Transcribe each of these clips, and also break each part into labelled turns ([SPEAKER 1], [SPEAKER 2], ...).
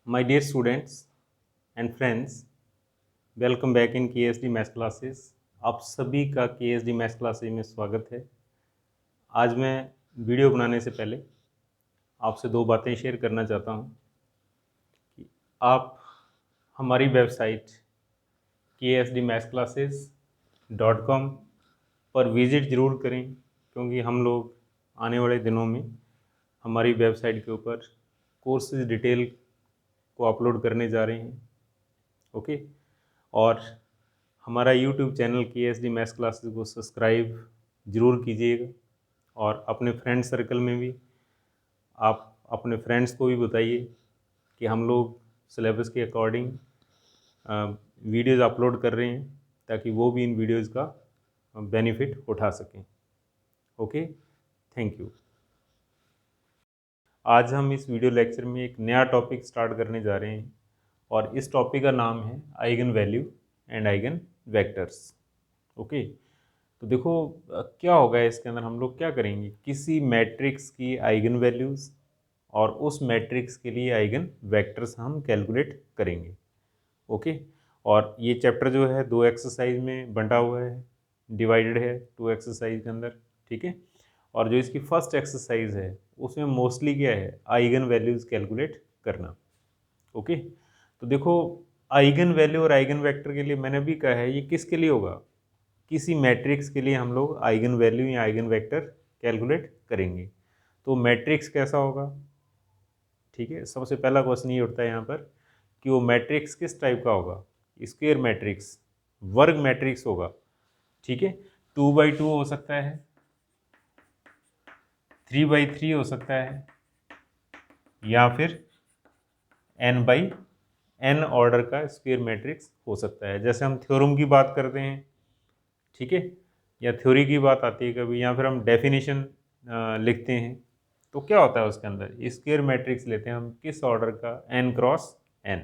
[SPEAKER 1] My dear students and friends, welcome back in KSD maths classes. आप सभी का KSD maths classes में स्वागत है। आज मैं वीडियो बनाने से पहले आपसे दो बातें शेयर करना चाहता हूं कि आप हमारी वेबसाइट KSDmathsclasses.com पर विज़िट ज़रूर करें, क्योंकि हम लोग आने वाले दिनों में हमारी वेबसाइट के ऊपर कोर्सेज डिटेल को अपलोड करने जा रहे हैं। ओके, और हमारा YouTube channel KSD maths classes को सब्सक्राइब ज़रूर कीजिएगा और अपने फ्रेंड सर्कल में भी आप अपने फ्रेंड्स को भी बताइए कि हम लोग सिलेबस के अकॉर्डिंग वीडियोज़ अपलोड कर रहे हैं, ताकि वो भी इन वीडियोज़ का बेनिफिट उठा सकें। Okay, thank you. आज हम इस वीडियो लेक्चर में एक नया टॉपिक स्टार्ट करने जा रहे हैं और इस टॉपिक का नाम है eigen value and eigen vectors. Okay, तो देखो क्या होगा इसके अंदर। हम लोग क्या करेंगे, किसी मैट्रिक्स की आइगन वैल्यूज़ और उस मैट्रिक्स के लिए आइगन वेक्टर्स हम कैलकुलेट करेंगे। ओके, और ये चैप्टर जो है दो एक्सरसाइज में बंटा हुआ है, डिवाइडेड है टू एक्सरसाइज के अंदर। ठीक है, और जो इसकी फर्स्ट एक्सरसाइज है उसमें मोस्टली क्या है, आइगन वैल्यूज़ कैलकुलेट करना। ओके, तो देखो आइगन वैल्यू और आइगन वेक्टर के लिए मैंने भी कहा है, ये किसके लिए होगा, किसी मैट्रिक्स के लिए हम लोग आइगन वैल्यू या आइगन वेक्टर कैलकुलेट करेंगे। तो मैट्रिक्स कैसा होगा, ठीक है। सबसे पहला क्वेश्चन ये उठता है यहाँ पर कि वो मैट्रिक्स किस टाइप का होगा। स्क्वायर मैट्रिक्स, वर्ग मैट्रिक्स होगा। ठीक है, 2x2 हो सकता है, 3x3 हो सकता है, या फिर n ऑर्डर का स्क्वायर मैट्रिक्स हो सकता है। जैसे हम थ्योरम की बात करते हैं, ठीक है, या थ्योरी की बात आती है कभी, या फिर हम डेफिनेशन लिखते हैं, तो क्या होता है उसके अंदर स्क्वायर मैट्रिक्स लेते हैं हम किस ऑर्डर का, n क्रॉस n।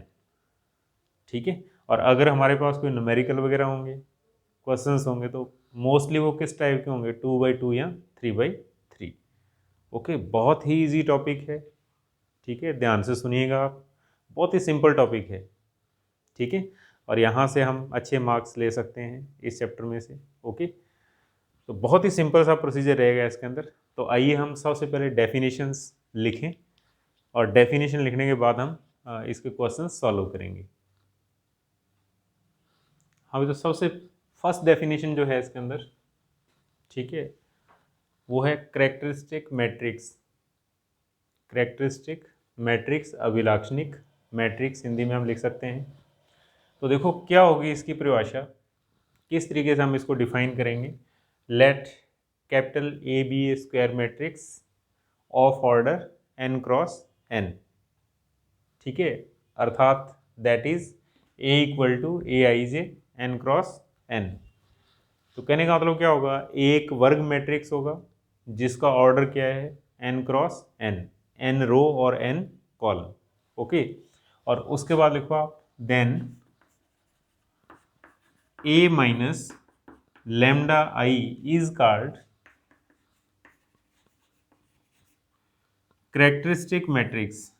[SPEAKER 1] ठीक है, और अगर हमारे पास कोई न्यूमेरिकल वगैरह होंगे, क्वेश्चंस होंगे, तो मोस्टली वो किस टाइप के होंगे, 2x2 या 3x3। ओके, बहुत ही इजी टॉपिक है। ठीक है, ध्यान से सुनिएगा आप, बहुत ही सिंपल टॉपिक है। ठीक है, और यहाँ से हम अच्छे मार्क्स ले सकते हैं इस चैप्टर में से। ओके, तो बहुत ही सिंपल सा प्रोसीजर रहेगा इसके अंदर। तो आइए हम सबसे पहले डेफिनेशंस लिखें और डेफिनेशन लिखने के बाद हम इसके क्वेश्चन सॉल्व करेंगे। हाँ, तो सबसे फर्स्ट डेफिनेशन जो है इसके अंदर, ठीक है, वो है कैरेक्टरिस्टिक मैट्रिक्स। कैरेक्टरिस्टिक मैट्रिक्स, अभिलाक्षणिक मैट्रिक्स हिंदी में हम लिख सकते हैं। तो देखो क्या होगी इसकी परिभाषा, किस तरीके से हम इसको डिफाइन करेंगे। Let capital A be a square matrix of order n cross n। ठीक है, अर्थात that is a equal to A I J n cross n। तो कहने का मतलब क्या होगा, एक वर्ग मैट्रिक्स होगा जिसका ऑर्डर क्या है, n cross n, n row और n कॉलम। ओके, और उसके बाद लिखो आप then a minus lambda I is called characteristic matrix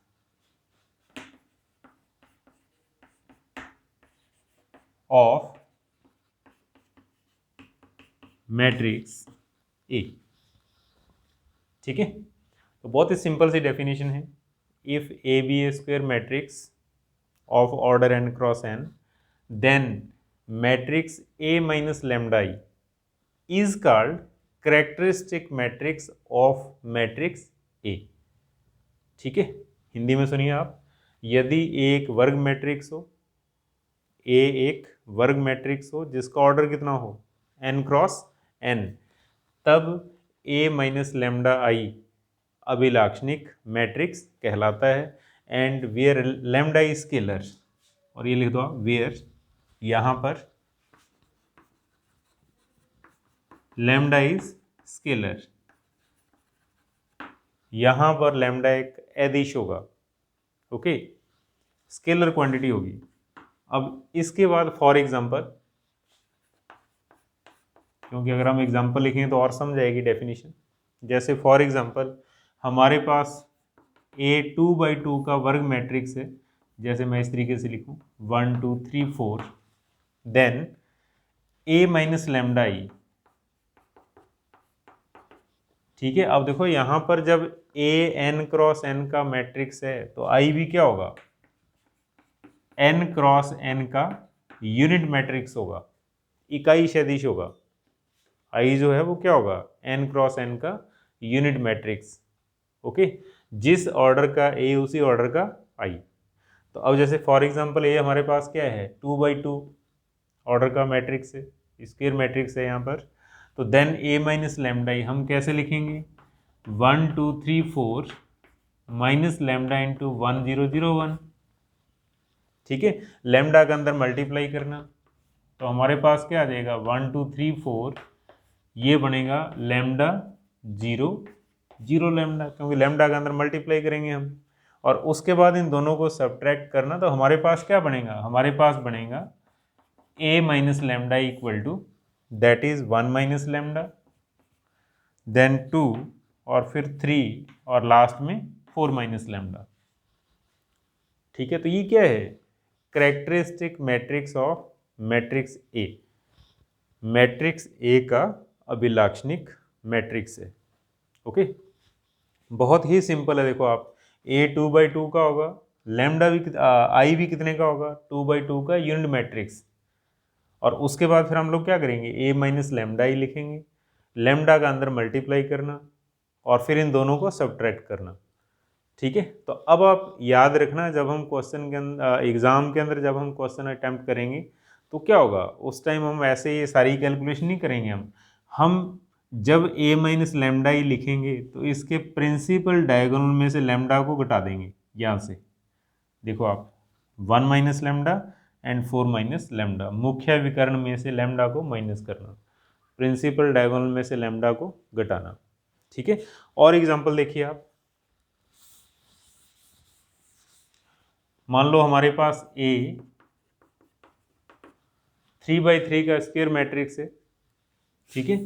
[SPEAKER 1] of matrix A. ठीक है, तो बहुत ही सिंपल सी डेफिनेशन है। If A be a square matrix of order n cross n, then matrix a minus lambda I is called characteristic matrix of matrix A. ठीक है, हिंदी में सुनिए आप, यदि एक वर्ग मैट्रिक्स हो, ए एक वर्ग मैट्रिक्स हो जिसका ऑर्डर कितना हो, n क्रॉस n, तब a माइनस लैम्डा आई अभिलाक्षणिक मैट्रिक्स कहलाता है। And where lambda is scalar, और ये लिख दो वेयर, यहाँ पर लैम्डा इज स्केलर, यहाँ पर लैम्डा एक अदिश होगा। ओके, स्केलर क्वांटिटी होगी। अब इसके बाद फॉर एग्जांपल, क्योंकि अगर हम एग्जांपल लिखेंगे तो और समझ आएगी डेफिनेशन। जैसे फॉर एग्जांपल हमारे पास a 2x2 का वर्ग मैट्रिक्स है जैसे मैं इस तरीके से लिखूं 1 2 3 4, देन a माइनस लैम्डा आई। ठीक है, अब देखो यहां पर जब a n क्रॉस n का मैट्रिक्स है तो i भी क्या होगा, n क्रॉस n का यूनिट मैट्रिक्स होगा, इकाई सदिश होगा। i जो है वो क्या होगा, n क्रॉस n का यूनिट मैट्रिक्स। ओके, जिस ऑर्डर का a उसी ऑर्डर का i। तो अब जैसे फॉर एग्जांपल a हमारे पास क्या है, 2/2 ऑर्डर का मैट्रिक्स है, स्क्वायर मैट्रिक्स है यहाँ पर। तो देन a माइनस लैम्डा आई हम कैसे लिखेंगे, 1 2 3 4 माइनस लैम्डा इंटू 1 0 0 1। ठीक है, लैम्डा के अंदर मल्टीप्लाई करना, तो हमारे पास क्या आ जाएगा 1 2 3 4, ये बनेगा लैम्डा 0 0 लैम्डा, क्योंकि लैम्डा के अंदर मल्टीप्लाई करेंगे हम। और उसके बाद इन दोनों को सब्ट्रैक्ट करना, तो हमारे पास क्या बनेगा, हमारे पास बनेगा a minus lambda equal to that is 1 minus lambda, then 2 और फिर 3 और लास्ट में 4 माइनस लैम्डा। ठीक है, तो ये क्या है, characteristic matrix of matrix A, matrix ए का अभिलाक्षणिक मैट्रिक्स है। ओके, बहुत ही सिंपल है। देखो आप, a 2/2 का होगा, लैम्डा भी आई भी कितने का होगा, 2/2 का यूनिट मैट्रिक्स। और उसके बाद फिर हम लोग क्या करेंगे, a माइनस लैम्डा ही लिखेंगे, लैम्डा का अंदर मल्टीप्लाई करना और फिर इन दोनों को सब्ट्रैक्ट करना। ठीक है, तो अब आप याद रखना, जब हम क्वेश्चन के अंदर एग्जाम के अंदर जब हम क्वेश्चन अटैम्प्ट करेंगे तो क्या होगा, उस टाइम हम ऐसे ये सारी कैलकुलेशन नहीं करेंगे। हम जब a माइनस लैम्डा ही लिखेंगे तो इसके प्रिंसिपल डायगोनल में से लैम्डा को घटा देंगे यहाँ से। देखो आप, 1 minus lambda and 4 minus lambda, मुख्य विकर्ण में से लैम्डा को माइनस करना, प्रिंसिपल डायगोनल में से लैम्डा को घटाना। ठीक है, और एग्जांपल देखिए आप, मान लो हमारे पास a 3/3 का स्क्वायर मैट्रिक्स है। ठीक है,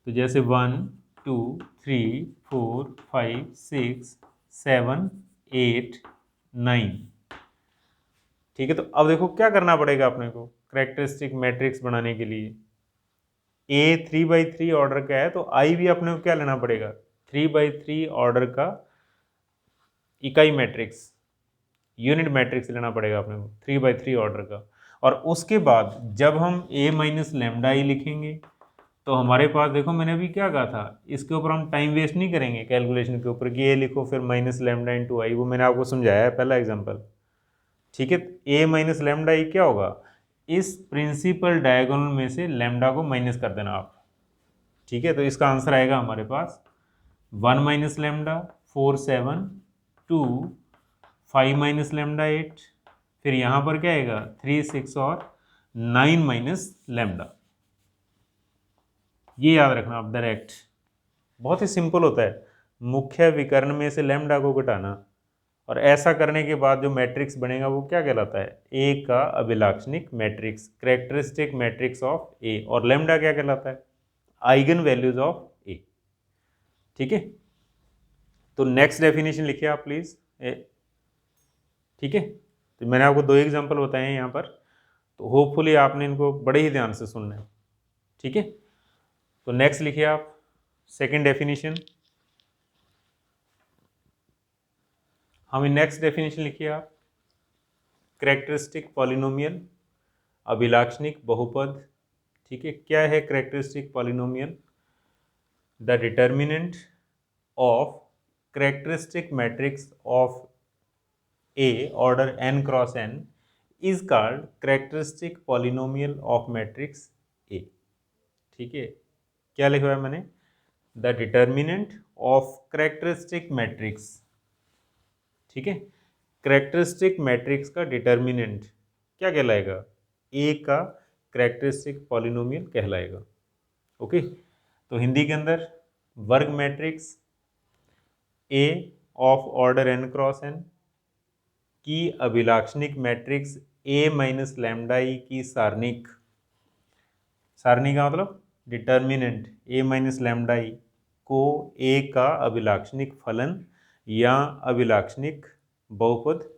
[SPEAKER 1] तो जैसे 1 2 3 4 5 6 7 8 9। ठीक है, तो अब देखो क्या करना पड़ेगा अपने को, कैरेक्टरिस्टिक मैट्रिक्स बनाने के लिए a 3/3 ऑर्डर का है, तो i भी अपने को क्या लेना पड़ेगा, 3/3 ऑर्डर का इकाई मैट्रिक्स, यूनिट मैट्रिक्स लेना पड़ेगा अपने को 3/3 ऑर्डर का। और उसके बाद जब हम a माइनस लैम्डा ही लिखेंगे तो हमारे पास, देखो मैंने अभी क्या कहा था, इसके ऊपर हम टाइम वेस्ट नहीं करेंगे कैलकुलेशन के ऊपर कि ये लिखो फिर माइनस लैम्डा इंटू आई, वो मैंने आपको समझाया है पहला एग्जाम्पल। ठीक है, a माइनस लैम्डा आई क्या होगा, इस प्रिंसिपल डायगोनल में से लैम्डा को माइनस कर देना आप। ठीक है, तो इसका आंसर आएगा हमारे पास 1 माइनस लैम्डा 4 7 2 5 माइनस लैम्डा 8, फिर यहाँ पर क्या आएगा 3 6 और 9 माइनस लैम्डा। ये याद रखना आप डायरेक्ट, बहुत ही सिंपल होता है, मुख्य विकर्ण में से लैम्डा को घटाना। और ऐसा करने के बाद जो मैट्रिक्स बनेगा वो क्या कहलाता है, ए का अभिलाक्षणिक मैट्रिक्स, कैरेक्टरिस्टिक मैट्रिक्स ऑफ ए। और लैम्डा क्या कहलाता है, आइगन वैल्यूज ऑफ ए। ठीक है, तो नेक्स्ट डेफिनेशन लिखिए आप प्लीज। ठीक है, तो मैंने आपको 2 एग्जांपल बताए हैं यहाँ पर, तो होपफुली आपने इनको बड़े ही ध्यान से सुनना है। ठीक है, तो नेक्स्ट लिखिए आप सेकंड डेफिनेशन। हमें नेक्स्ट डेफिनेशन लिखिए आप, कैरेक्टरिस्टिक पॉलिनोमियल, अभिलाक्षणिक बहुपद। ठीक है, क्या है characteristic polynomial, the determinant of characteristic matrix of A order n cross n is called characteristic polynomial of matrix A। ठीक है, क्या लिखा है मैंने, the determinant of characteristic matrix. ठीक है, कैरेक्टरिस्टिक मैट्रिक्स का डिटर्मिनेंट क्या कहलाएगा, A का कैरेक्टरिस्टिक पॉलिनोमियल कहलाएगा। ओके, तो हिंदी के अंदर वर्ग matrix A of order n cross n की अभिलाक्षणिक मैट्रिक्स a माइनस लैम्डा ई की सारणिक, सारणी का मतलब determinant a minus lambda E को a का अभिलाक्षणिक फलन या अभिलाक्षणिक बहुपद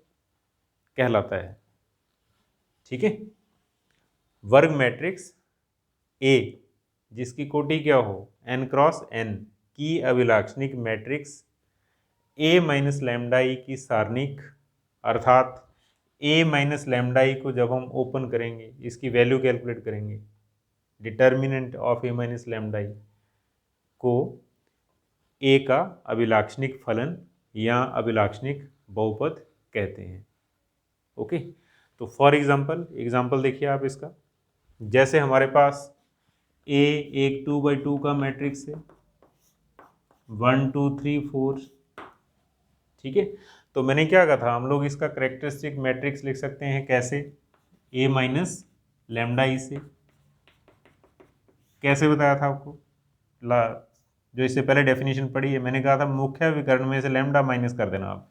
[SPEAKER 1] कहलाता है। ठीक है, वर्ग मैट्रिक्स ए जिसकी कोटि क्या हो n क्रॉस n की अभिलाक्षणिक मैट्रिक्स a माइनस लैम्डा ई की सारणिक, अर्थात a माइनस लैम्डा ई को जब हम ओपन करेंगे इसकी वैल्यू कैलकुलेट करेंगे, determinant of a minus lambda E को a का अभिलाक्षणिक फलन या अभिलाक्षणिक बहुपद कहते हैं। ओके, तो फॉर एग्जाम्पल देखिए आप इसका, जैसे हमारे पास A एक 2x2 का मैट्रिक्स है, 1 2 3 4। ठीक है, तो मैंने क्या कहा था, हम लोग इसका कैरेक्टरिस्टिक मैट्रिक्स लिख सकते हैं कैसे, A माइनस लैम्डा ई से। कैसे बताया था आपको, जो इससे पहले डेफिनेशन पढ़ी है, मैंने कहा था मुख्य विकर्ण में से लैम्डा माइनस कर देना आप,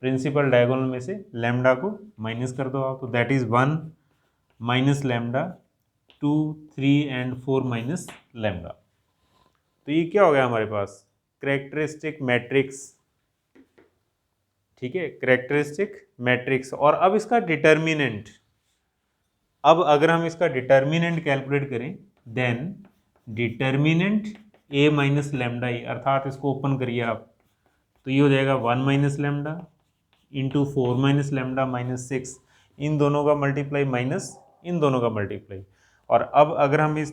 [SPEAKER 1] प्रिंसिपल डायगोनल में से लैम्डा को माइनस कर दो आप, तो that is 1 minus lambda, 2 3 and 4 minus lambda. तो ये क्या हो गया हमारे पास, कैरेक्टरिस्टिक मैट्रिक्स। ठीक है, कैरेक्टरिस्टिक मैट्रिक्स। और अब इसका डिटर्मिनेंट, अब अगर हम इसका डिटर्मिनेंट कैलकुलेट करें, then determinant A minus lambda ई, अर्थात इसको ओपन करिए आप, तो ये हो जाएगा 1 minus lambda into 4 minus lambda minus 6, इन दोनों का मल्टीप्लाई माइनस इन दोनों का मल्टीप्लाई। और अब अगर हम इस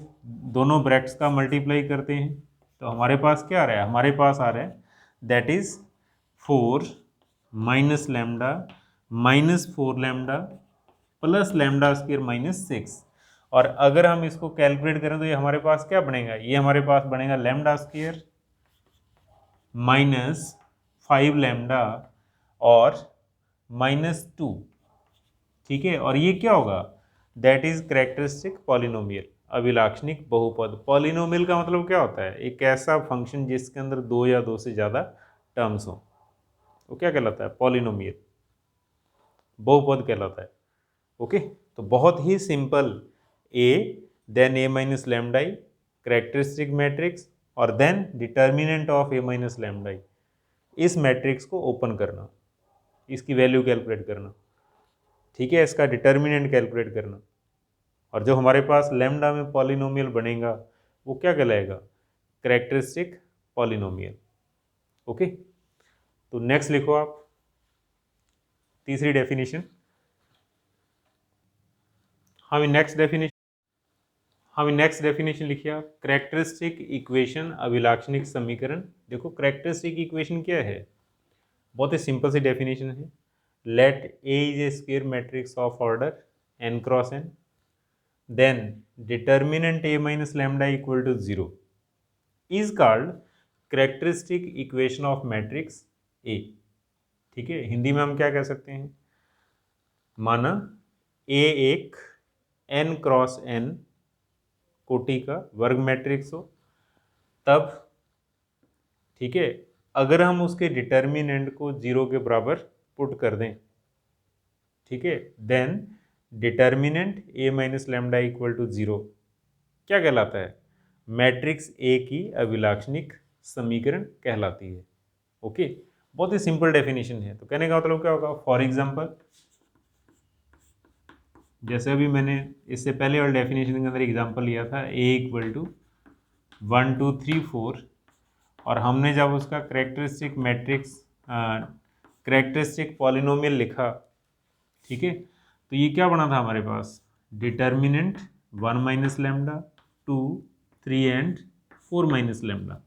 [SPEAKER 1] दोनों ब्रैकेट्स का मल्टीप्लाई करते हैं तो हमारे पास क्या आ रहा है, हमारे पास आ रहा है that is 4 minus lambda minus 4 lambda plus lambda square minus 6। और अगर हम इसको कैलकुलेट करें तो ये हमारे पास क्या बनेगा, ये हमारे पास बनेगा लैम्डा स्क्वायर माइनस 5 लैम्डा और माइनस 2। ठीक है, और ये क्या होगा, दैट इज कैरेक्टरिस्टिक पॉलिनोमियल, अभिलाक्षणिक बहुपद। पॉलिनोमियल का मतलब क्या होता है, एक ऐसा फंक्शन जिसके अंदर 2 या 2 से ज़्यादा टर्म्स हो, वो क्या कहलाता है, पॉलिनोमियल, बहुपद कहलाता है। ओके, तो बहुत ही simple, A then A minus lambda E, characteristic matrix, और then determinant of A minus lambda E, इस मैट्रिक्स को ओपन करना, इसकी वैल्यू कैलकुलेट करना। ठीक है, इसका डिटर्मिनेंट कैलकुलेट करना, और जो हमारे पास लैम्डा में पॉलिनोमियल बनेगा वो क्या कहलाएगा, कैरेक्टरिस्टिक पॉलिनोमियल। ओके, तो नेक्स्ट लिखो आप तीसरी डेफिनेशन। हमें नेक्स्ट डेफिनेशन लिखिए आप, कैरेक्टरिस्टिक इक्वेशन अभिलाक्षणिक समीकरण। देखो कैरेक्टरिस्टिक इक्वेशन क्या है, बहुत ही सिंपल सी डेफिनेशन है, let A is a square matrix of order n cross n, then determinant a minus lambda equal to 0 is called characteristic equation of matrix A। ठीक है, हिंदी में हम क्या कह सकते हैं, माना A एक n क्रॉस n कोटि का वर्ग मैट्रिक्स हो, तब ठीक है, अगर हम उसके डिटर्मिनेंट को 0 के बराबर पुट कर दें, ठीक है, then determinant A minus lambda equal to 0 क्या कहलाता है, मैट्रिक्स ए की अभिलाक्षणिक समीकरण कहलाती है। ओके, बहुत ही सिंपल डेफिनेशन है। तो कहने का मतलब क्या होगा, फॉर एग्जांपल जैसे अभी मैंने इससे पहले वाले डेफिनेशन के अंदर एग्जांपल लिया था, ए इक्वल टू 1 2 3 4, और हमने जब उसका कैरेक्टरिस्टिक मैट्रिक्स कैरेक्टरिस्टिक पॉलिनोमियल लिखा, ठीक है, तो ये क्या बना था हमारे पास, determinant 1 minus lambda 2 3 and 4 minus lambda.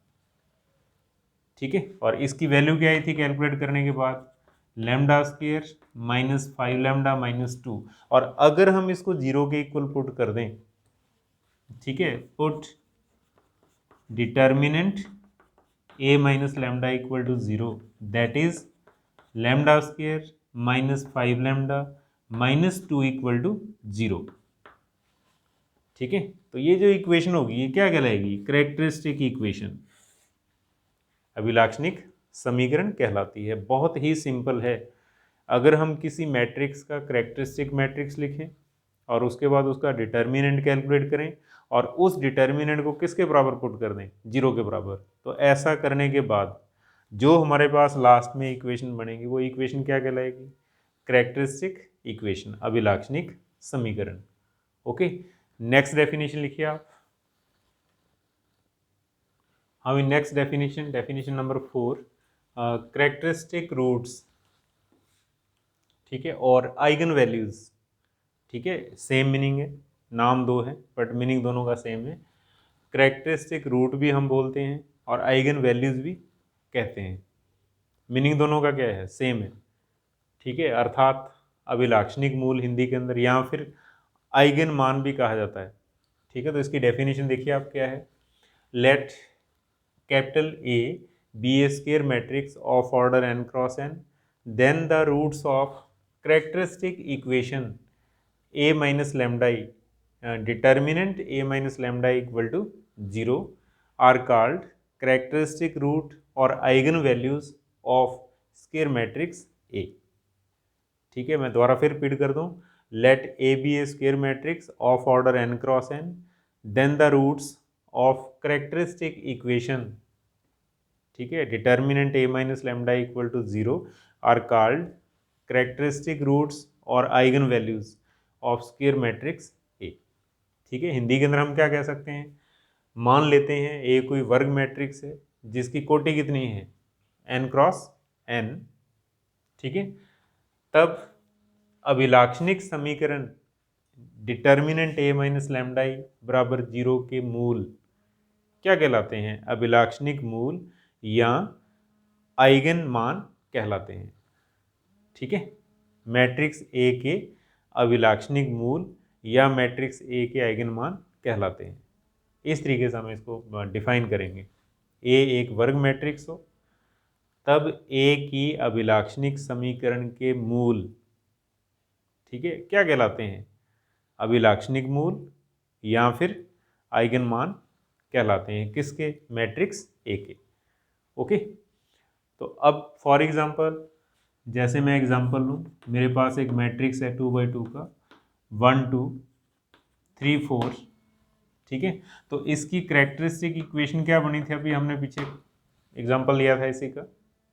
[SPEAKER 1] ठीक है, और इसकी वैल्यू क्या आई थी कैलकुलेट करने के बाद, lambda square minus 5 lambda minus 2। और अगर हम इसको 0 के इक्वल पुट कर दें, ठीक है, put determinant A minus lambda equal to 0, that is lambda square minus 5 lambda minus 2 equal to 0। ठीक है, तो ये जो इक्वेशन होगी ये क्या कहलाएगी, कैरेक्टरिस्टिक इक्वेशन, अभिलाक्षणिक समीकरण कहलाती है। बहुत ही सिंपल है। अगर हम किसी मैट्रिक्स का कैरेक्टरिस्टिक मैट्रिक्स लिखें और उसके बाद उसका डिटर्मिनेंट कैलकुलेट करें और उस डिटर्मिनेंट को किसके बराबर पुट कर दें, 0 के बराबर, तो ऐसा करने के बाद जो हमारे पास लास्ट में इक्वेशन बनेगी वो इक्वेशन क्या कहलाएगी, कैरेक्टरिस्टिक इक्वेशन, अभिलाक्षणिक समीकरण। ओके, नेक्स्ट डेफिनेशन लिखिए आप। हाँ, next definition number 4, characteristic roots, ठीक है, और आइगन वैल्यूज, ठीक है, सेम मीनिंग है, नाम दो है बट मीनिंग दोनों का सेम है। कैरेक्टरिस्टिक रूट भी हम बोलते हैं और आइगन वैल्यूज भी कहते हैं, मीनिंग दोनों का क्या है, सेम है, ठीक है, अर्थात अभिलाक्षणिक मूल हिंदी के अंदर, या फिर आइगन मान भी कहा जाता है, ठीक है। तो इसकी डेफिनेशन देखिए आप क्या है। Let capital A be a square matrix of order n cross n, then the roots of characteristic equation a minus lambda E, determinant a minus lambda equal to 0 are called characteristic root और eigen values of square matrix A। ठीक है, मैं दोबारा फिर repeat कर दूं। Let A be a square matrix of order n cross n, then the roots of characteristic equation, ठीक है, determinant a minus lambda equal to 0 are called characteristic roots और eigen values of square matrix A। ठीक है, हिंदी के अंदर हम क्या कह सकते हैं, मान लेते हैं A कोई वर्ग मैट्रिक्स है जिसकी कोटि कितनी है, n क्रॉस n, ठीक है, तब अभिलाक्षणिक समीकरण डिटर्मिनेंट a माइनस लैम्डा ई बराबर 0 के मूल क्या कहलाते हैं, अभिलाक्षणिक मूल या आइगन मान कहलाते हैं। ठीक है, मैट्रिक्स A के अभिलाक्षणिक मूल या मैट्रिक्स A के आइगन मान कहलाते हैं। इस तरीके से हम इसको डिफाइन करेंगे। A एक वर्ग मैट्रिक्स हो तब A की अभिलाक्षणिक समीकरण के मूल, ठीक है, क्या कहलाते हैं, अभिलाक्षणिक मूल या फिर आइगन मान कहलाते हैं, किसके, मैट्रिक्स A के। ओके, तो अब फॉर एग्जांपल, जैसे मैं एग्जांपल लूँ, मेरे पास एक मैट्रिक्स है 2x2 का 1 2 3 4, ठीक है, तो इसकी कैरेक्टरिस्टिक इक्वेशन क्या बनी थी, अभी हमने पीछे एग्जांपल लिया था इसी का,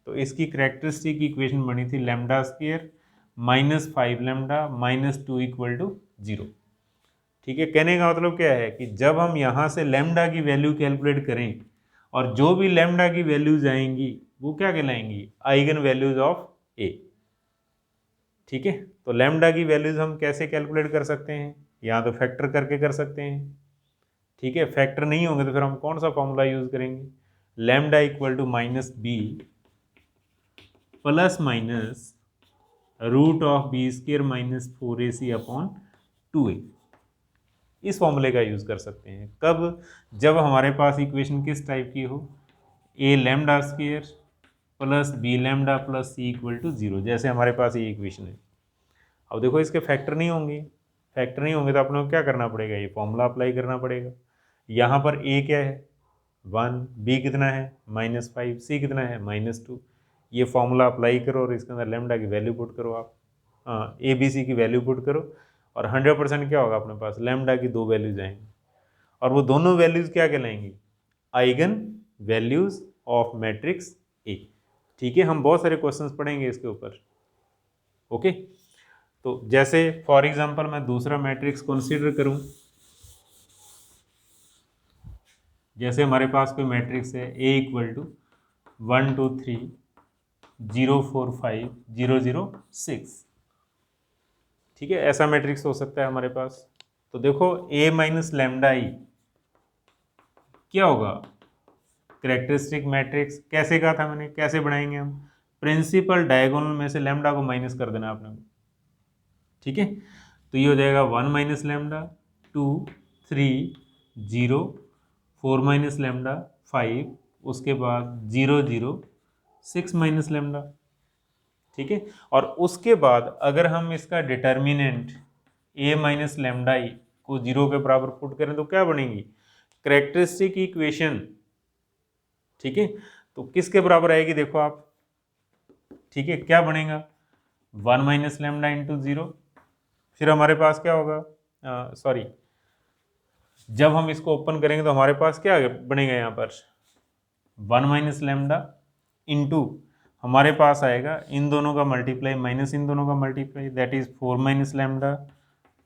[SPEAKER 1] तो इसकी कैरेक्टरिस्टिक इक्वेशन बनी थी lambda square minus 5 lambda minus 2 equal to 0। ठीक है, कहने का मतलब क्या है कि जब हम यहाँ से लैम्डा की वैल्यू कैलकुलेट करें और जो भी लैम्डा की वैल्यूज आएंगी वो क्या कहलाएंगी, आइगन वैल्यूज ऑफ A। ठीक है, तो लैम्डा की वैल्यूज हम कैसे कैलकुलेट कर सकते हैं, या तो फैक्टर करके कर सकते हैं। ठीक है, फैक्टर नहीं होंगे तो फिर हम कौन सा फॉर्मूला यूज करेंगे, lambda equal to minus B plus minus root of B square minus 4ac upon 2a, इस फॉर्मूले का यूज कर सकते हैं। कब, जब हमारे पास इक्वेशन किस टाइप की हो, a lambda square plus B lambda plus C equal to 0, जैसे हमारे पास ये इक्वेशन है। अब देखो इसके फैक्टर नहीं होंगे, फैक्टर नहीं होंगे तो अपने को क्या करना पड़ेगा, ये फॉर्मूला अप्लाई करना पड़ेगा। यहाँ पर a क्या है 1, b कितना है -5, c कितना है -2, ये फॉर्मूला अप्लाई करो और इसके अंदर लैम्डा की वैल्यू पुट करो आप, हाँ ए बी सी की वैल्यू पुट करो और 100% क्या होगा अपने पास, लैम्डा की 2 वैल्यूज आएंगी और वो दोनों वैल्यूज क्या कहलाएंगी, eigen values of matrix A। ठीक है, हम बहुत सारे क्वेश्चंस पढ़ेंगे इसके ऊपर। ओके, तो जैसे फॉर एग्जांपल मैं दूसरा मैट्रिक्स कंसीडर करूं, जैसे हमारे पास कोई मैट्रिक्स है A इक्वल टू 1 2 3 0 4 5 0 0 6, ठीक है, ऐसा मैट्रिक्स हो सकता है हमारे पास। तो देखो A माइनस लैम्डा ई क्या होगा, कैरेक्टरिस्टिक मैट्रिक्स कैसे कहा था मैंने, कैसे बनाएंगे हम, प्रिंसिपल डायगोनल में से लैम्डा को माइनस कर देना आपने, ठीक है, तो ये हो जाएगा 1 माइनस लैम्डा 2 3 0 4 माइनस लैम्डा 5, उसके बाद 0 0 6 माइनस लैम्डा। ठीक है, और उसके बाद अगर हम इसका determinant a minus lambda E को 0 के बराबर पुट करें तो क्या बनेगी, कैरेक्टरिस्टिक इक्वेशन। ठीक है, तो किसके बराबर आएगी देखो आप, ठीक है, क्या बनेगा 1 माइनस लैम्डा इंटू 0, फिर हमारे पास क्या होगा, सॉरी, जब हम इसको ओपन करेंगे तो हमारे पास क्या बनेगा यहाँ पर 1 माइनस लैम्डा इंटू हमारे पास आएगा इन दोनों का मल्टीप्लाई माइनस इन दोनों का multiply, that is 4 minus lambda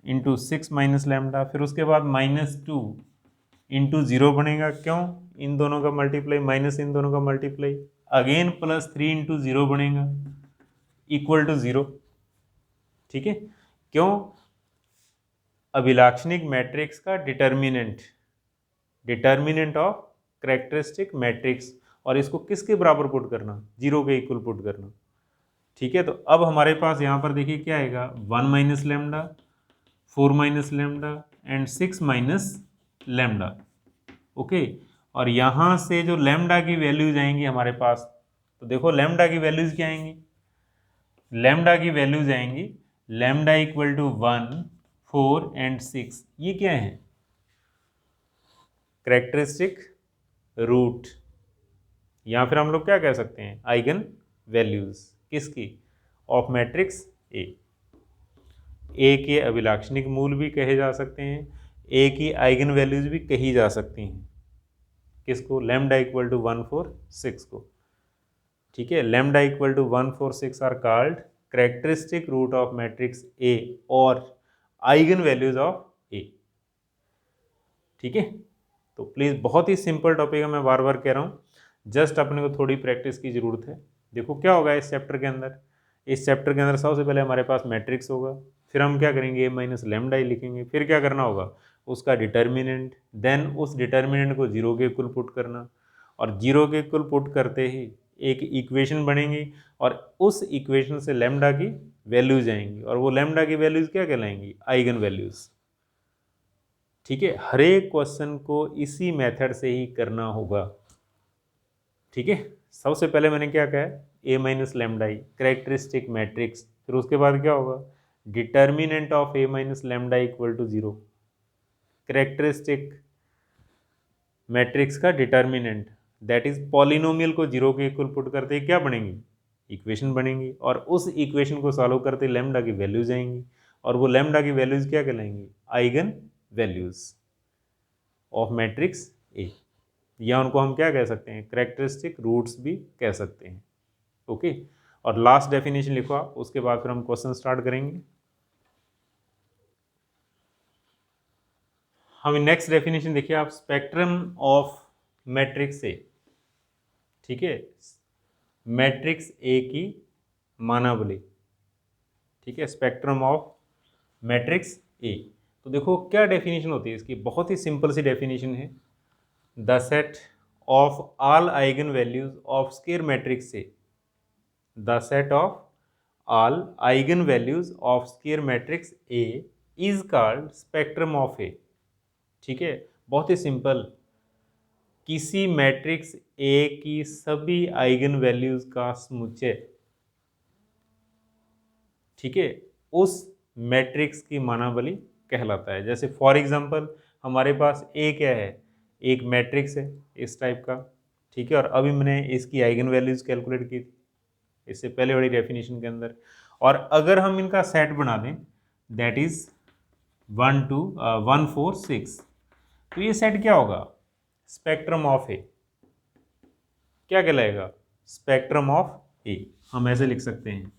[SPEAKER 1] into 6 minus lambda, फिर उसके बाद -2 इंटू 0 बनेगा, क्यों? इन दोनों का मल्टीप्लाई माइनस इन दोनों का मल्टीप्लाई, अगेन +3 इंटू 0 बनेगा इक्वल टू 0। ठीक है, क्यों? अभिलाक्षणिक मैट्रिक्स का डिटर्मिनेंट ऑफ कैरेक्टरिस्टिक मैट्रिक्स, और इसको किसके बराबर पुट करना? 0 के इक्वल पुट करना। ठीक है, तो अब हमारे पास यहाँ पर देखिए क्या आएगा, 1 minus lambda, 4 minus lambda and 6 minus lambda. Okay, और यहाँ से जो लैम्डा की वैल्यूज आएंगी हमारे पास, तो देखो लैम्डा की वैल्यूज क्या आएंगी? लैम्डा की वैल्यूज आएंगी लैम्डा इक्वल टू 1, 4 एंड 6। ये क्या है? कैरेक्टरिस्टिक रूट, या फिर हम लोग क्या कह सकते हैं, आइगन वैल्यूज किसकी? ऑफ मैट्रिक्स ए के अभिलाक्षणिक मूल भी कहे जा सकते हैं, ए की आइगन वैल्यूज भी कही जा सकती हैं। किसको? लैम्डा इक्वल टू 1, 4, 6 को। ठीक है, lambda equal to 1, 4, 6 are called characteristic root of matrix A और आइगन वैल्यूज ऑफ ए। ठीक है, तो प्लीज़ बहुत ही सिंपल टॉपिक है, मैं बार बार कह रहा हूँ, जस्ट अपने को थोड़ी प्रैक्टिस की ज़रूरत है। देखो क्या होगा इस चैप्टर के अंदर, इस चैप्टर के अंदर सबसे पहले हमारे पास मैट्रिक्स होगा, फिर हम क्या करेंगे, a माइनस लैम्डा ही लिखेंगे, फिर क्या करना होगा, उसका डिटर्मिनेंट, देन उस डिटर्मिनेंट को 0 के इक्वल पुट करना, और 0 के इक्वल पुट करते ही एक इक्वेशन बनेगी, और उस इक्वेशन से लैम्डा की वैल्यूज आएंगी, और वो लैम्डा की वैल्यूज क्या कहलाएंगी? Eigen values. ठीक है, हर एक क्वेश्चन को इसी मेथड से ही करना होगा। ठीक है, सबसे पहले मैंने क्या कहा, a minus lambda E characteristic matrix, फिर उसके बाद क्या होगा, determinant of a minus lambda equal to 0, characteristic matrix का डिटर्मिनेंट, दैट इज पॉलिनोमियल को 0 के इक्वल पुट करते ही क्या बनेंगी? इक्वेशन बनेंगी, और उस इक्वेशन को सॉल्व करते लैम्डा की वैल्यूज आएंगी, और वो लैम्डा की वैल्यूज क्या कहलाएंगी? Eigen values of matrix A, या उनको हम क्या कह सकते हैं, कैरेक्टरिस्टिक रूट्स भी कह सकते हैं। ओके, और लास्ट डेफिनेशन लिखो आप, उसके बाद फिर हम क्वेश्चन स्टार्ट करेंगे। हम नेक्स्ट डेफिनेशन देखिए आप, स्पेक्ट्रम ऑफ मैट्रिक्स ए। ठीक है, मैट्रिक्स ए की मानावली। ठीक है, स्पेक्ट्रम ऑफ मैट्रिक्स ए। तो देखो क्या डेफिनेशन होती है इसकी, बहुत ही सिंपल सी डेफिनेशन है, the set of all eigenvalues of square matrix A, the set of all eigenvalues of square matrix A is called spectrum of A। ठीक है, बहुत ही सिंपल, किसी मैट्रिक्स A की सभी आइगन वैल्यूज का समुच्चय, ठीक है, उस मैट्रिक्स की मानावली कहलाता है। जैसे फॉर एग्जांपल हमारे पास A क्या है, एक मैट्रिक्स है इस टाइप का, ठीक है, और अभी मैंने इसकी आइगन वैल्यूज कैलकुलेट की थी इससे पहले वाली डेफिनेशन के अंदर, और अगर हम इनका सेट बना दें, दैट इज 1, 2, 1, 4, 6, तो ये सेट क्या होगा? स्पेक्ट्रम ऑफ ए। क्या कहलाएगा? Spectrum of A. हम ऐसे लिख सकते हैं,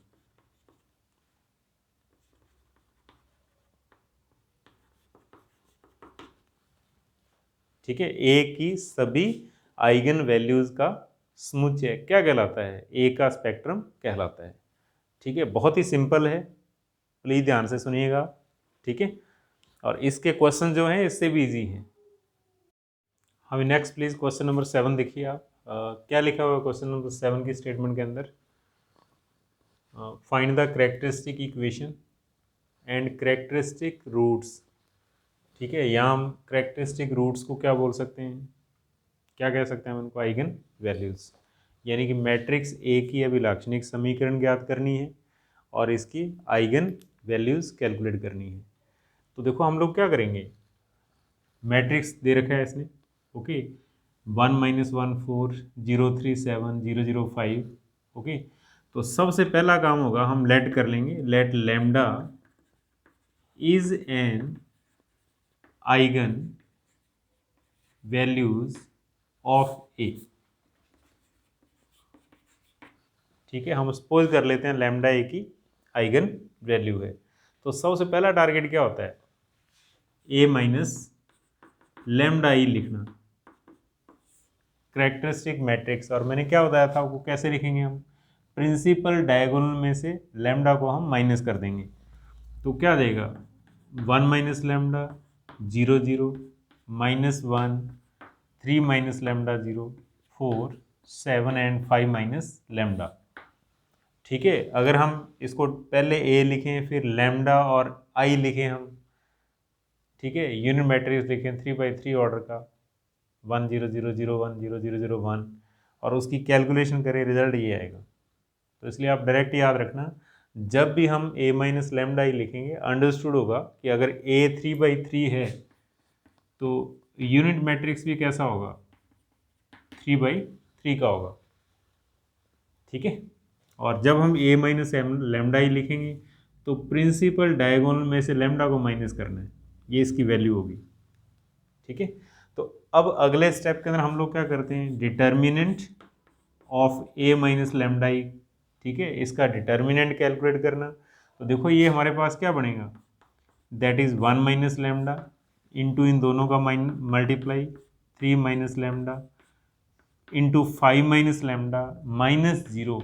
[SPEAKER 1] ठीक है, ए की सभी आइगन वैल्यूज का समुच्चय क्या कहलाता है? ए का स्पेक्ट्रम कहलाता है। ठीक है, बहुत ही सिंपल है, प्लीज ध्यान से सुनिएगा। ठीक है, और इसके क्वेश्चन जो हैं इससे भी इजी हैं। हमें नेक्स्ट प्लीज क्वेश्चन नंबर 7 देखिए आप, क्या लिखा हुआ है क्वेश्चन नंबर 7 की स्टेटमेंट के अंदर, find the characteristic equation and characteristic roots. ठीक है, यहाँ हम कैरेक्टरिस्टिक रूट्स को क्या बोल सकते हैं, क्या कह सकते हैं हम उनको? आइगन वैल्यूज, यानी कि मैट्रिक्स ए की अभिलाक्षणिक समीकरण ज्ञात करनी है और इसकी आइगन वैल्यूज कैलकुलेट करनी है। तो देखो हम लोग क्या करेंगे, मैट्रिक्स दे रखा है इसने, ओके, 1 - 1 4 0 3 7 0 0 5। ओके, तो सबसे पहला काम होगा, हम लेट कर लेंगे, let lambda is an eigen values of A. ठीक है, हम सपोज कर लेते हैं लैम्डा ए की आइगन वैल्यू है। तो सबसे पहला टारगेट क्या होता है, ए माइनस लैम्डा ई लिखना, कैरेक्टरिस्टिक मैट्रिक्स। और मैंने क्या बताया था आपको, कैसे लिखेंगे हम, प्रिंसिपल डायगोनल में से लैम्डा को हम माइनस कर देंगे। तो क्या देगा, 1 minus lambda 0 0 -1 3 minus lambda 0 4 7 and 5 minus lambda. ठीक है, अगर हम इसको पहले ए लिखें फिर लैम्डा और आई लिखें हम, ठीक है, यूनिट मैट्रिक्स लिखें 3/3 ऑर्डर का 1 0 0 0 1 0 0 0 1 और उसकी कैलकुलेशन करें, रिजल्ट ये आएगा। तो इसलिए आप डायरेक्ट याद रखना, जब भी हम ए माइनस लैम्डा ही लिखेंगे, अंडरस्टूड होगा कि अगर ए 3/3 है तो यूनिट मैट्रिक्स भी कैसा होगा, 3/3 का होगा। ठीक है, और जब हम ए माइनस लैम्डा ही लिखेंगे तो प्रिंसिपल डायगोनल में से लैम्डा को माइनस करना है, ये इसकी वैल्यू होगी। ठीक है, तो अब अगले स्टेप के अंदर हम लोग क्या करते हैं, determinant of A minus lambda E. ठीक है, इसका डिटर्मिनेंट कैलकुलेट करना। तो देखो ये हमारे पास क्या बनेगा, that is 1 minus lambda into इन दोनों का multiply 3 minus lambda into 5 minus lambda minus 0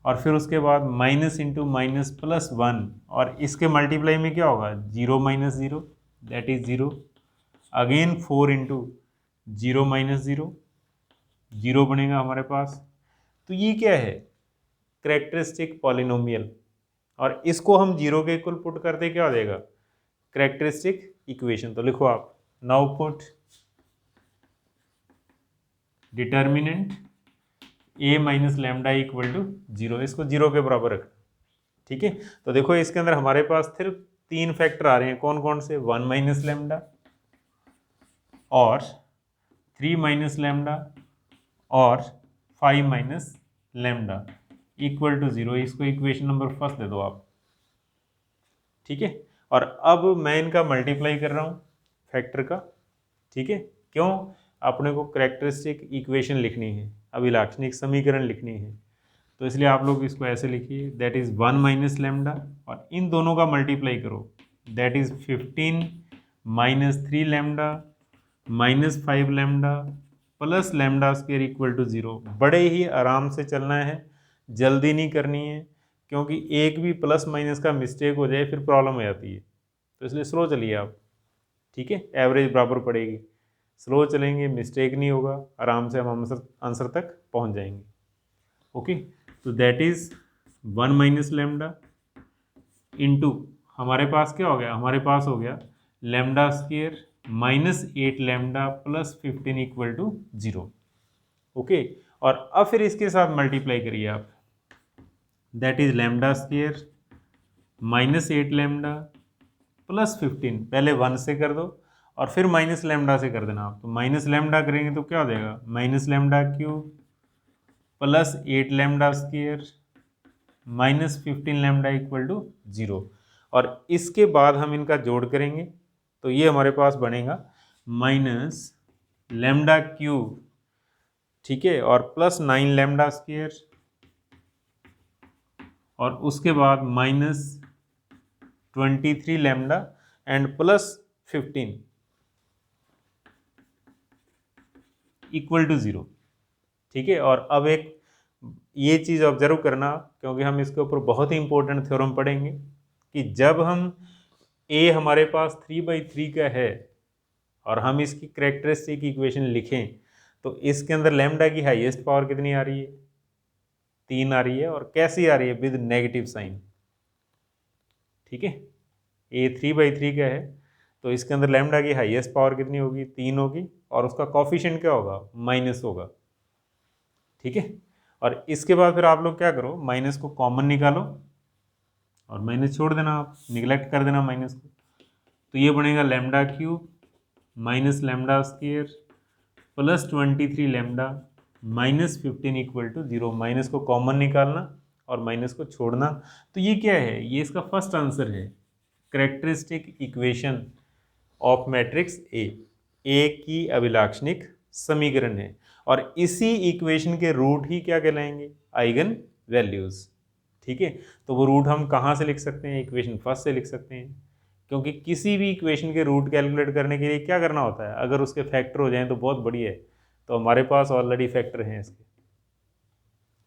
[SPEAKER 1] और फिर उसके बाद माइनस इंटू माइनस प्लस 1 और इसके मल्टीप्लाई में क्या होगा, 0 minus 0 that is 0 again 4 into 0 minus 0 0 बनेगा हमारे पास। तो ये क्या है, कैरेक्टरिस्टिक पॉलिनोमियल, और इसको हम 0 के इक्वल पुट करते क्या हो जाएगा, कैरेक्टरिस्टिक इक्वेशन। तो लिखो आप, now put determinant A minus lambda equal to 0, इसको 0 के बराबर रखना। ठीक है, तो देखो इसके अंदर हमारे पास सिर्फ 3 फैक्टर आ रहे हैं, कौन कौन से, 1 माइनस लैम्डा और 3 माइनस लैम्डा और 5 माइनस लैम्डा इक्वल टू 0, इसको इक्वेशन नंबर फर्स्ट दे दो आप। ठीक है, और अब मैं इनका मल्टीप्लाई कर रहा हूँ फैक्टर का। ठीक है, क्यों, अपने को कैरेक्टरिस्टिक इक्वेशन लिखनी है, अभिलाक्षणिक समीकरण लिखनी है, तो इसलिए आप लोग इसको ऐसे लिखिए, दैट इज 1 माइनस लैम्डा और इन दोनों का मल्टीप्लाई करो, that is 15 minus 3 lambda minus 5 lambda plus lambda square equal to 0। बड़े ही आराम से चलना है, जल्दी नहीं करनी है, क्योंकि एक भी प्लस माइनस का मिस्टेक हो जाए फिर प्रॉब्लम हो जाती है, तो इसलिए स्लो चलिए आप। ठीक है, एवरेज बराबर पड़ेगी, स्लो चलेंगे मिस्टेक नहीं होगा, आराम से हम आंसर तक पहुंच जाएंगे। ओके, तो that is 1 minus lambda into हमारे पास क्या हो गया, हमारे पास हो गया lambda square minus 8 lambda plus 15 equal to 0। Okay, और अब फिर इसके साथ मल्टीप्लाई करिए आप, that is lambda square minus 8 lambda plus 15, पहले 1 से कर दो और फिर माइनस लैम्डा से कर देना आप। तो माइनस लैम्डा करेंगे तो क्या हो जाएगा, minus lambda cube plus 8 lambda square minus 15 lambda equal to 0। और इसके बाद हम इनका जोड़ करेंगे तो ये हमारे पास बनेगा माइनस लैम्डा क्यूब, ठीक है, और प्लस 9 लैम्डा स्क्वायर और उसके बाद minus 23 lambda and plus 15 equal to 0। ठीक है, और अब एक ये चीज़ ऑब्जर्व करना, क्योंकि हम इसके ऊपर बहुत ही इंपॉर्टेंट थ्योरम पढ़ेंगे कि जब हम ए हमारे पास 3/3 का है और हम इसकी कैरेक्टरिस्टिक इक्वेशन लिखें तो इसके अंदर लैम्डा की हाईएस्ट पावर कितनी आ रही है, 3 आ रही है, और कैसी आ रही है, विद नेगेटिव साइन। ठीक है, ए 3/3 का है तो इसके अंदर लैम्डा की हाईएस्ट पावर कितनी होगी, 3 होगी, और उसका कॉफिशिएंट क्या होगा, माइनस होगा। ठीक है, और इसके बाद फिर आप लोग क्या करो, माइनस को कॉमन निकालो और माइनस छोड़ देना, आप निगलेक्ट कर देना माइनस को। तो ये बनेगा lambda cube minus lambda square plus 23 lambda minus 15 equal to 0। Minus को कॉमन निकालना और माइनस को छोड़ना। तो ये क्या है, ये इसका फर्स्ट आंसर है, characteristic equation of matrix A की अभिलाक्षणिक समीकरण है, और इसी इक्वेशन के रूट ही क्या कहलाएंगे, आइगन वैल्यूज़। ठीक है, तो वो रूट हम कहाँ से लिख सकते हैं, इक्वेशन फर्स्ट से लिख सकते हैं, क्योंकि किसी भी इक्वेशन के रूट कैलकुलेट करने के लिए क्या करना होता है, अगर उसके फैक्टर हो जाएं तो बहुत बढ़िया है, तो हमारे पास ऑलरेडी फैक्टर हैं इसके।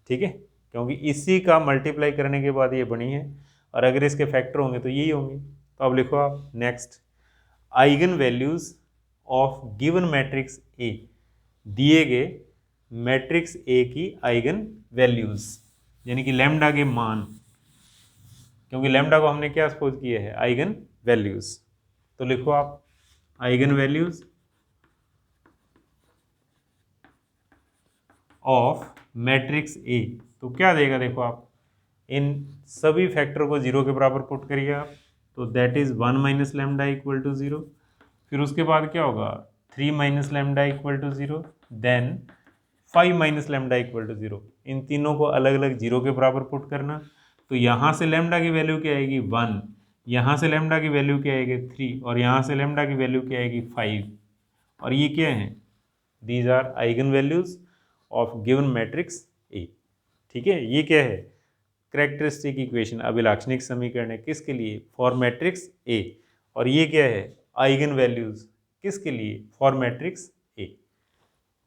[SPEAKER 1] ठीक है, क्योंकि इसी का मल्टीप्लाई करने के बाद ये बनी है, और अगर इसके फैक्टर होंगे तो यही होंगे। तो अब लिखो आप next, eigen values of given matrix ए, दिए गए मैट्रिक्स ए की आइगन वैल्यूज, यानी कि लैम्डा के मान, क्योंकि लैम्डा को हमने क्या सपोज किया है, आइगन वैल्यूज। तो लिखो आप आइगन वैल्यूज ऑफ मैट्रिक्स ए, तो क्या देगा, देखो आप इन सभी फैक्टर को जीरो के बराबर पुट करिए आप, तो that is 1 minus lambda equal to 0। फिर उसके बाद क्या होगा, 3 minus lambda equal to 0, then 5 minus lambda equal to 0। इन तीनों को अलग अलग जीरो के बराबर पुट करना, तो यहाँ से लैम्डा की वैल्यू क्या आएगी 1, यहाँ से लैम्डा की वैल्यू क्या आएगी 3, और यहाँ से लैम्डा की वैल्यू क्या आएगी 5। और ये क्या है, these are eigen values of given matrix A. ठीक है, ये क्या है, कैरेक्टरिस्टिक इक्वेशन, अभिलाक्षणिक समीकरण है, किसके लिए, फॉर मैट्रिक्स ए। और ये क्या है, आइगन वैल्यूज, किसके लिए, फॉर मैट्रिक्स ए।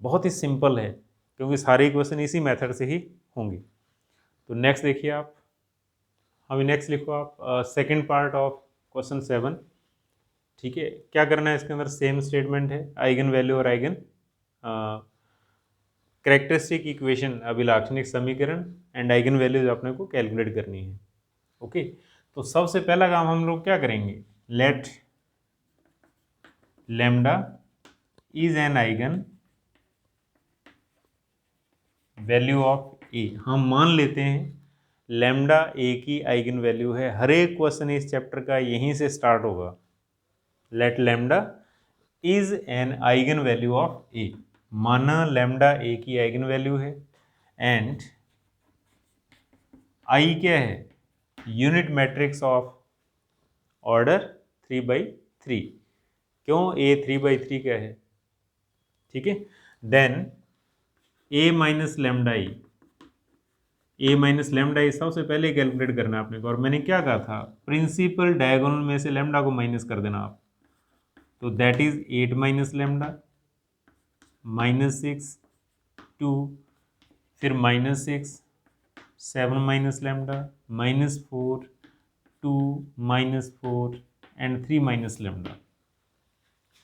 [SPEAKER 1] बहुत ही सिंपल है, क्योंकि सारे इक्वेशन इसी मेथड से ही होंगे। तो नेक्स्ट देखिए आप, अभी नेक्स्ट लिखो आप सेकंड पार्ट ऑफ क्वेश्चन 7। ठीक है, क्या करना है इसके अंदर, सेम स्टेटमेंट है, आइगन वैल्यू और आइगन कैरेक्टरिस्टिक इक्वेशन, अभिलाक्षणिक समीकरण एंड आइगन वैल्यूज अपने को कैलकुलेट करनी है। ओके, तो सबसे पहला काम हम लोग क्या करेंगे, let lambda is an eigenvalue of A. हम मान लेते हैं लैम्डा ए की आइगन वैल्यू है, हर एक क्वेश्चन इस चैप्टर का यहीं से स्टार्ट होगा। Let lambda is an eigenvalue of A, माना लैम्डा ए की आइगन वैल्यू है, एंड आई क्या है, यूनिट मैट्रिक्स ऑफ ऑर्डर 3/3। क्यों, ए 3/3 क्या है, ठीक है। Then A minus lambda E, A minus lambda ई सबसे पहले कैलकुलेट करना है आपने को, और मैंने क्या कहा था, प्रिंसिपल डायगोनल में से लैम्डा को माइनस कर देना आप, तो दैट इज 8 माइनस लैम्डा -6 2, फिर -6 7 minus lambda -4 2 -4 and 3 minus lambda.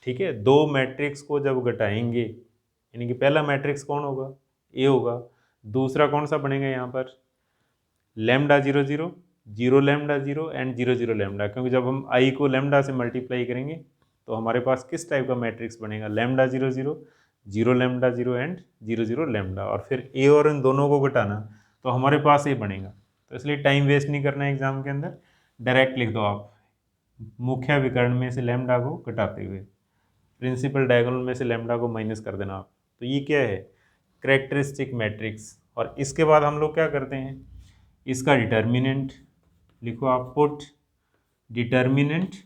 [SPEAKER 1] ठीक है, दो मैट्रिक्स को जब घटाएंगे, यानी कि पहला मैट्रिक्स कौन होगा, ए होगा, दूसरा कौन सा बनेगा यहाँ पर, लैम्डा 0 0 0 लैम्डा 0 एंड 0 0 लैम्डा, क्योंकि जब हम आई को लैम्डा से मल्टीप्लाई करेंगे तो हमारे पास किस टाइप का मैट्रिक्स बनेगा, लैम्डा 0 0 0 लैम्डा 0 एंड 0 0 लैम्डा, और फिर ए और इन दोनों को घटाना तो हमारे पास ए बनेगा। तो इसलिए टाइम वेस्ट नहीं करना है एग्जाम के अंदर, डायरेक्ट लिख दो आप, मुख्य विकर्ण में से लैम्डा को घटाते हुए प्रिंसिपल डायगोनल में से लैम्डा को माइनस कर देना आप। तो ये क्या है, कैरेक्टरिस्टिक मैट्रिक्स। और इसके बाद हम लोग क्या करते हैं, इसका डिटर्मिनेंट लिखो आप, put determinant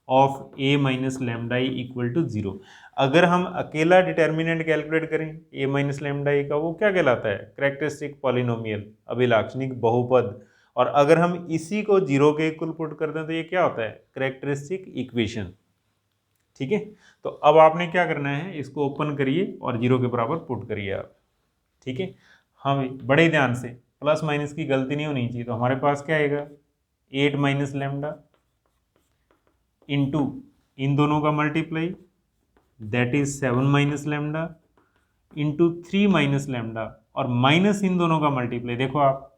[SPEAKER 1] of A minus lambda E equal to 0। अगर हम अकेला डिटर्मिनेंट कैलकुलेट करें ए माइनस लैम्डा ई का, वो क्या कहलाता है, कैरेक्टरिस्टिक पॉलिनोमियल, अभिलाक्षणिक बहुपद। और अगर हम इसी को 0 के इक्वल पुट कर दें तो ये क्या होता है, कैरेक्टरिस्टिक इक्वेशन। ठीक है, तो अब आपने क्या करना है, इसको ओपन करिए और 0 के बराबर पुट करिए आप। ठीक है, हम बड़े ध्यान से, प्लस माइनस की गलती नहीं होनी चाहिए। तो हमारे पास क्या आएगा, 8 माइनस लैम्डा इंटू इन दोनों का multiply, that is 7 minus lambda into 3 minus lambda, और माइनस इन दोनों का मल्टीप्लाई। देखो आप,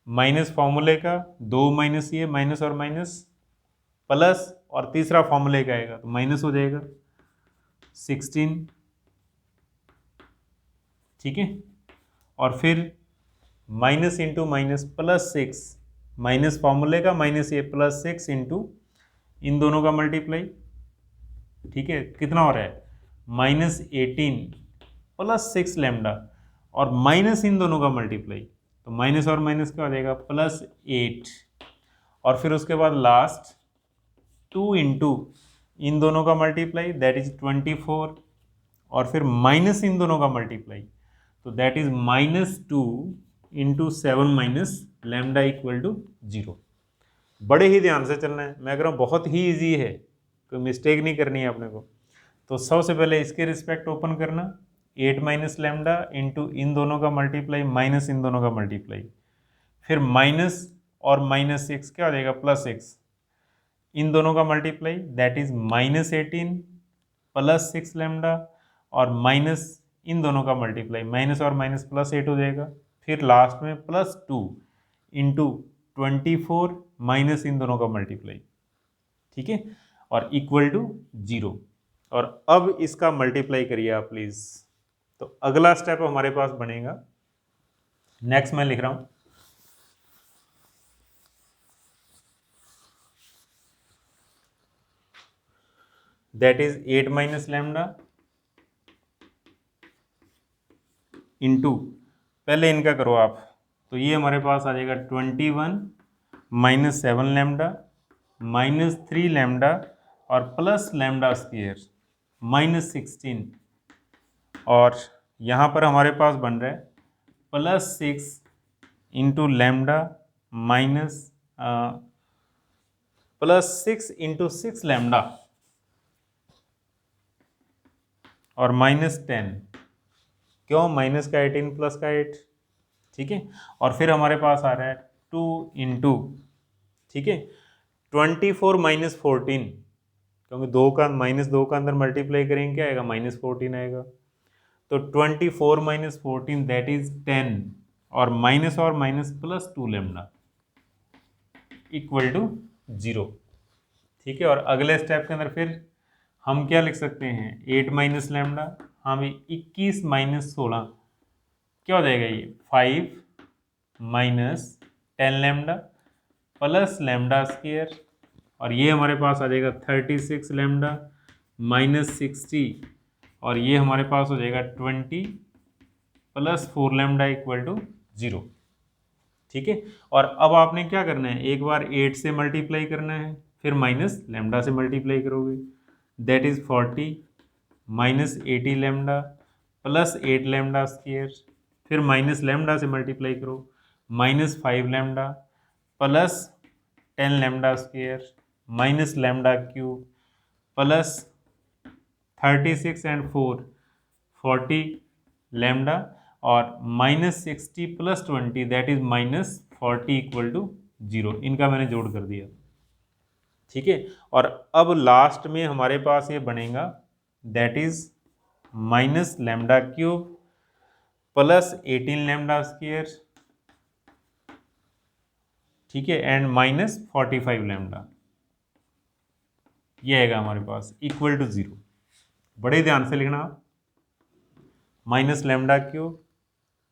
[SPEAKER 1] माइनस फॉर्मूले का, 2 माइनस ये माइनस और माइनस, प्लस और तीसरा फॉर्मूले का आएगा तो माइनस हो जाएगा 16। ठीक है, और फिर minus into minus plus 6, minus फॉर्मूले का माइनस ये प्लस 6 इंटू इन दोनों का मल्टीप्लाई। ठीक है, कितना हो रहा है, -18 प्लस 6 लैम्डा, और माइनस इन दोनों का मल्टीप्लाई, तो माइनस और माइनस क्या हो जाएगा, +8, और फिर उसके बाद लास्ट 2 इंटू इन दोनों का मल्टीप्लाई, दैट इज 24, और फिर माइनस इन दोनों का मल्टीप्लाई, तो that is -2 into 7 minus lambda equal to 0। बड़े ही ध्यान से चलना है, मैं कह रहा हूँ बहुत ही ईजी है, कोई मिस्टेक नहीं करनी है अपने को। तो सबसे पहले इसके रिस्पेक्ट ओपन करना, 8 माइनस लैम्डा इंटू इन दोनों का मल्टीप्लाई माइनस इन दोनों का मल्टीप्लाई, फिर माइनस और माइनस 6 क्या हो जाएगा प्लस 6, इन दोनों का multiply that is minus 18 plus 6 lambda, और माइनस इन दोनों का मल्टीप्लाई माइनस और माइनस प्लस 8 हो जाएगा, फिर लास्ट में प्लस 2 इंटू 24 माइनस इन दोनों का मल्टीप्लाई, ठीक है, और इक्वल टू 0। और अब इसका मल्टीप्लाई करिए आप प्लीज। तो अगला स्टेप हमारे पास बनेगा, नेक्स्ट मैं लिख रहा हूं, that is 8 minus lambda into, पहले इनका करो आप, तो ये हमारे पास आ जाएगा 21 माइनस 7 लैम्डा माइनस 3 लैम्डा और प्लस लैम्डा स्क्वायर माइनस 16, और यहाँ पर हमारे पास बन रहा है plus 6 into lambda minus plus 6 into 6 lambda और माइनस 10, क्यों माइनस का 18 प्लस का 8, ठीक है, और फिर हमारे पास आ रहा है 2 इंटू, ठीक है, 24 माइनस 14, क्योंकि दो का माइनस 2 का अंदर मल्टीप्लाई करेंगे क्या आएगा माइनस 14 आएगा, तो 24 माइनस 14 दैट इज 10, और minus plus 2 lambda equal to 0, ठीक है। और अगले स्टेप के अंदर फिर हम क्या लिख सकते हैं, 8 माइनस लैम्डा, हाँ 21 माइनस 16 क्या हो जाएगा ये 5 minus 10 lambda plus lambda square, और ये हमारे पास आ जाएगा 36 लैम्डा माइनस 60, और ये हमारे पास हो जाएगा 20 प्लस 4 लैम्डा इक्वल टू 0, ठीक है। और अब आपने क्या करना है, एक बार 8 से मल्टीप्लाई करना है, फिर माइनस लैम्डा से मल्टीप्लाई करोगे, that is 40 minus 80 lambda plus 8 lambda square, फिर माइनस लैम्डा से मल्टीप्लाई करो, minus 5 lambda plus 10 lambda square minus lambda cube plus 36 and 4 40 lambda, और minus 60 plus 20 that is minus 40 equal to 0, इनका मैंने जोड़ कर दिया, ठीक है। और अब लास्ट में हमारे पास ये बनेगा that is minus lambda cube plus 18 lambda square, ठीक है, एंड माइनस 45 लैम्डा, ये आएगा हमारे पास इक्वल टू 0। बड़े ध्यान से लिखना, minus lambda cube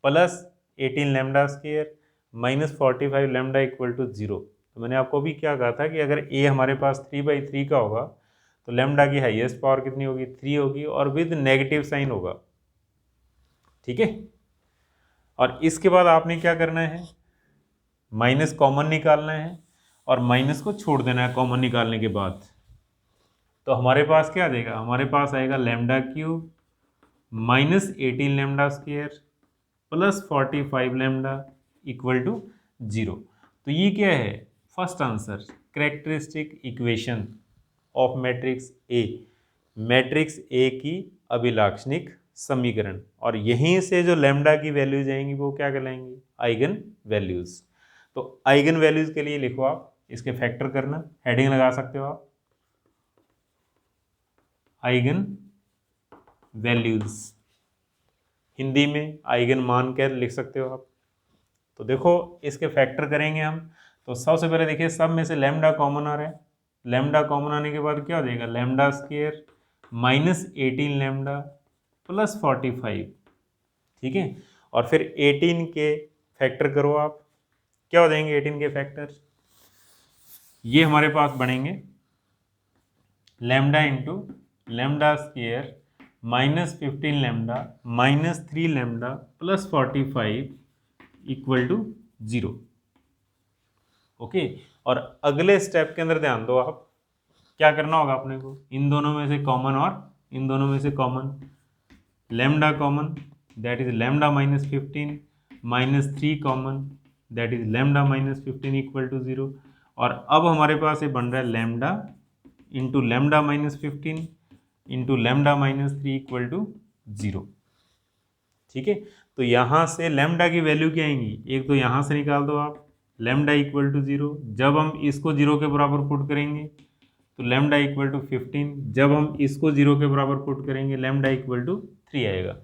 [SPEAKER 1] plus 18 lambda square minus 45 lambda equal to 0। तो मैंने आपको भी क्या कहा था कि अगर ए हमारे पास 3/3 का होगा तो लैम्डा की हाईएस्ट पावर कितनी होगी 3 होगी, और विद नेगेटिव साइन होगा, ठीक है। और इसके बाद आपने क्या करना है, माइनस कॉमन निकालना है और माइनस को छोड़ देना है कॉमन निकालने के बाद। तो हमारे पास क्या आ जाएगा, हमारे पास आएगा lambda cube minus 18 lambda square plus 45 lambda equal to 0। तो ये क्या है, first answer characteristic equation of matrix A, matrix A की अभिलाक्षणिक समीकरण, और यहीं से जो लैम्डा की वैल्यूज आएंगी वो क्या कहलाएंगी, आइगन वैल्यूज। तो आइगन वैल्यूज के लिए लिखो आप, इसके फैक्टर करना, हेडिंग लगा सकते हो आप, आइगन वैल्यूज, हिंदी में आइगन मान कर लिख सकते हो आप। तो देखो इसके फैक्टर करेंगे हम, तो सबसे पहले देखिए सब में से लैम्डा कॉमन आ रहा है, लैम्डा कॉमन आने के बाद क्या हो जाएगा, lambda square minus 18 lambda plus 45, ठीक है, और फिर 18 के फैक्टर करो आप, क्या हो जाएंगे 18 के फैक्टर, ये हमारे पास बनेंगे lambda into lambda square minus 15 lambda minus 3 lambda plus 45 equal to 0, okay. और अगले स्टेप के अंदर ध्यान दो आप, क्या करना होगा अपने को, इन दोनों में से कॉमन और इन दोनों में से common, lambda common that is lambda minus 15 -3 common, that is lambda -15 equal to 0। और अब हमारे पास ये बन रहा है lambda into lambda -15 into lambda -3 equal to 0। ठीक है, तो यहाँ से लैम्डा की वैल्यू क्या आएंगी, एक तो यहाँ से निकाल दो आप लैम्डा इक्वल टू 0। जब हम इसको 0 के बराबर पुट करेंगे तो लैम्डा इक्वल टू 15, जब हम इसको 0 के बराबर पुट करेंगे लैम्डा इक्वल टू 3 आएगा।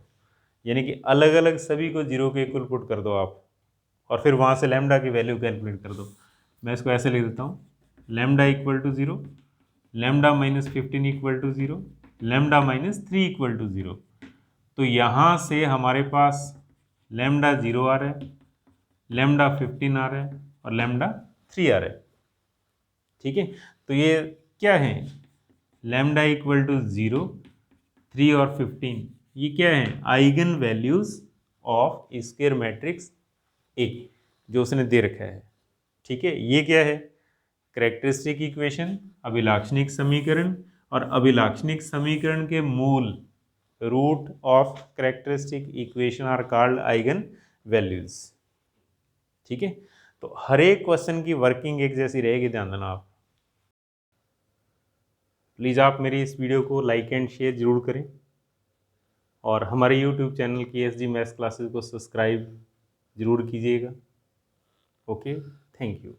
[SPEAKER 1] यानी कि अलग अलग सभी को 0 के इक्वल पुट कर दो आप, और फिर वहाँ से लैम्डा की वैल्यू कैलकुलेट कर दो। मैं इसको ऐसे लिख देता हूँ, lambda equal to 0, lambda -15 equal to 0, lambda -3 equal to 0। तो यहाँ से हमारे पास लैम्डा 0 आ रहा है, लैम्डा 15 आ रहा है और लैम्डा 3 आ रहा है। ठीक है, तो ये क्या है, लैम्डा इक्वल टू 0, 3 और 15, ये क्या है, eigen values of square matrix A जो उसने दे रखा है। ठीक है, ये क्या है, कैरेक्टरिस्टिक इक्वेशन, अभिलाक्षणिक समीकरण, और अभिलाक्षणिक समीकरण के मूल root of characteristic equation are called eigen values. ठीक है, तो हर एक क्वेश्चन की वर्किंग एक जैसी रहेगी, ध्यान देना आप। प्लीज़ आप मेरी इस वीडियो को लाइक एंड शेयर जरूर करें, और हमारे YouTube channel KSG maths classes को सब्सक्राइब जरूर कीजिएगा। Okay, thank you.